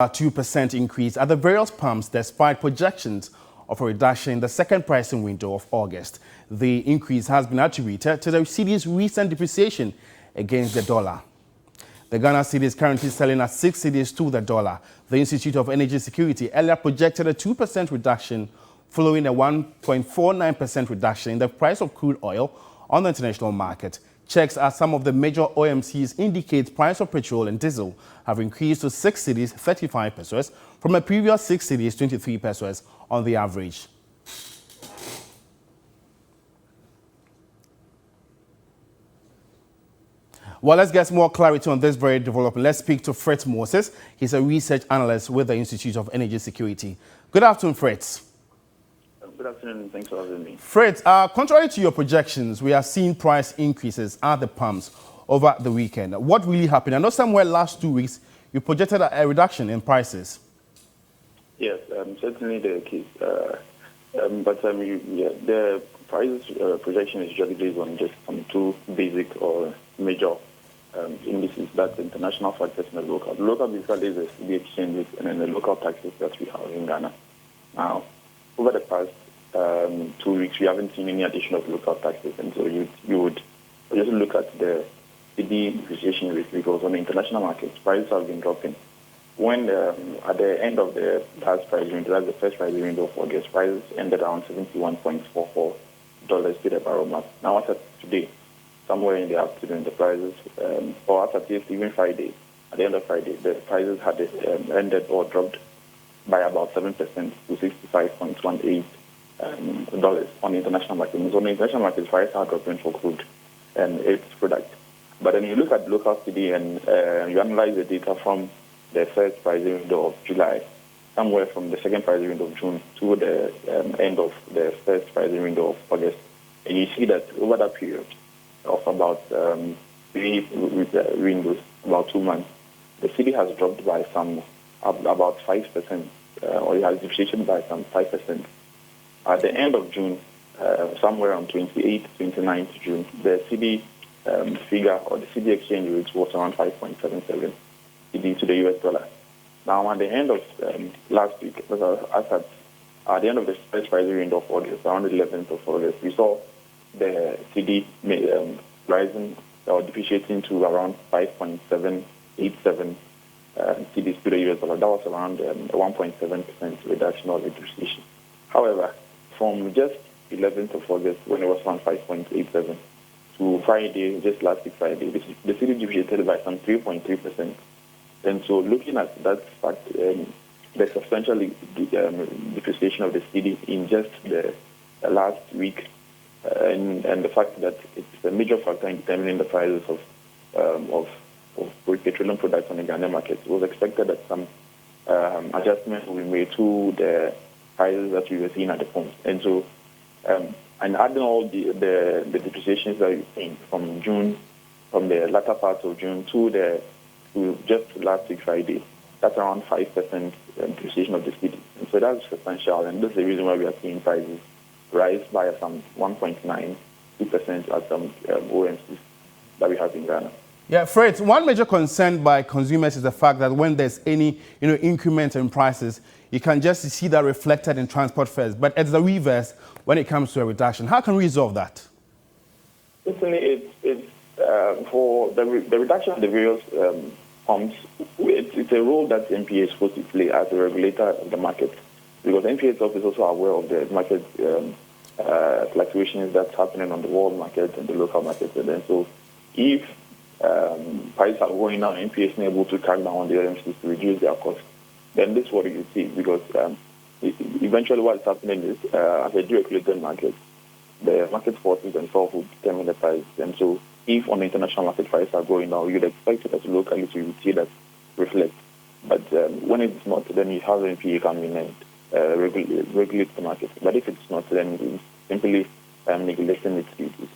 A 2% increase at the various pumps despite projections of a reduction in the second pricing window of August. The increase has been attributed to the cedi's recent depreciation against the dollar. The Ghana cedi is currently selling at 6 cedis to the dollar. The Institute of Energy Security earlier projected a 2% reduction following a 1.49% reduction in the price of crude oil on the international market. Checks at some of the major OMCs indicate price of petrol and diesel have increased to 6 cedis 35 pesos from a previous 6 cedis 23 pesos on the average. Well, let's get more clarity on this very development. Let's speak to Fritz Moses. He's a research analyst with the Institute of Energy Security. Good afternoon, Fritz. Good afternoon. Thanks for having me. Fritz, contrary to your projections, we are seeing price increases at the pumps over the weekend. What really happened? I know somewhere last 2 weeks you projected a reduction in prices. Yes, certainly the case. The price projection is usually based on just some two basic or major indices. That's international factors and the local. The local basically is the exchanges and then the local taxes that we have in Ghana. Now, over the past 2 weeks, we haven't seen any addition of local taxes, and so you would just look at the cedi depreciation rate because on the international markets, prices have been dropping. When at the end of the last price window, that's the first price window of August, prices ended around $71.44 to the barrel mark. Now, as of today, somewhere in the afternoon, the prices, or after even Friday, at the end of Friday, the prices had ended or dropped by about 7% to $65.18 on the international market. So on the international market, prices are dropping for crude and its product. But then you look at local cedi and you analyze the data from the first price window of July, somewhere from the second price window of June to the end of the first price window of August, and you see that over that period of about 3 windows, about 2 months, the cedi has dropped by some about 5%, or it has depreciated by some 5%. At the end of June, somewhere on 28th, 29th June, the cedi figure or the cedi exchange rate was around 5.77 cedi to the US dollar. Now, at the end of last week, at the end of the first price window of August, around the 11th of August, we saw the cedi rising or depreciating to around 5.787 cedis to the US dollar. That was around a 1.7% reduction of depreciation. However, from just 11th of August, when it was around 5.87, to Friday, just last week Friday, the cedi depreciated by some 3.3%. And so looking at that fact, the substantial depreciation of the cedi in just the last week, and the fact that it's a major factor in determining the prices of petroleum products on the Ghanaian market, it was expected that some adjustments will be made to the prices that we were seeing at the pumps. And so, and adding all the depreciations that we've seen from June, from the latter part of June to just last week Friday, that's around 5% depreciation of the cedi. And so that's substantial, and that's the reason why we are seeing prices rise by some 1.92% at some OMCs that we have in Ghana. Yeah, Fred, one major concern by consumers is the fact that when there's any increment in prices, you can just see that reflected in transport fares. But it's the reverse when it comes to a reduction. How can we resolve that? Certainly, it's for the reduction of the various pumps, it's a role that NPA is supposed to play as a regulator of the market, because NPA itself is also aware of the market fluctuations that's happening on the world market and the local market. And so if prices are going down, NPA is able to crack down on the OMCs to reduce their costs, then this is what you see, because eventually what is happening is, as a deregulated market, the market forces themselves will determine the price. And so if on the international market prices are going down, you'd expect it as locally to see that reflect. But when it's not, then you have NPA come in and regulate the market. But if it's not, then it's simply neglecting its duties.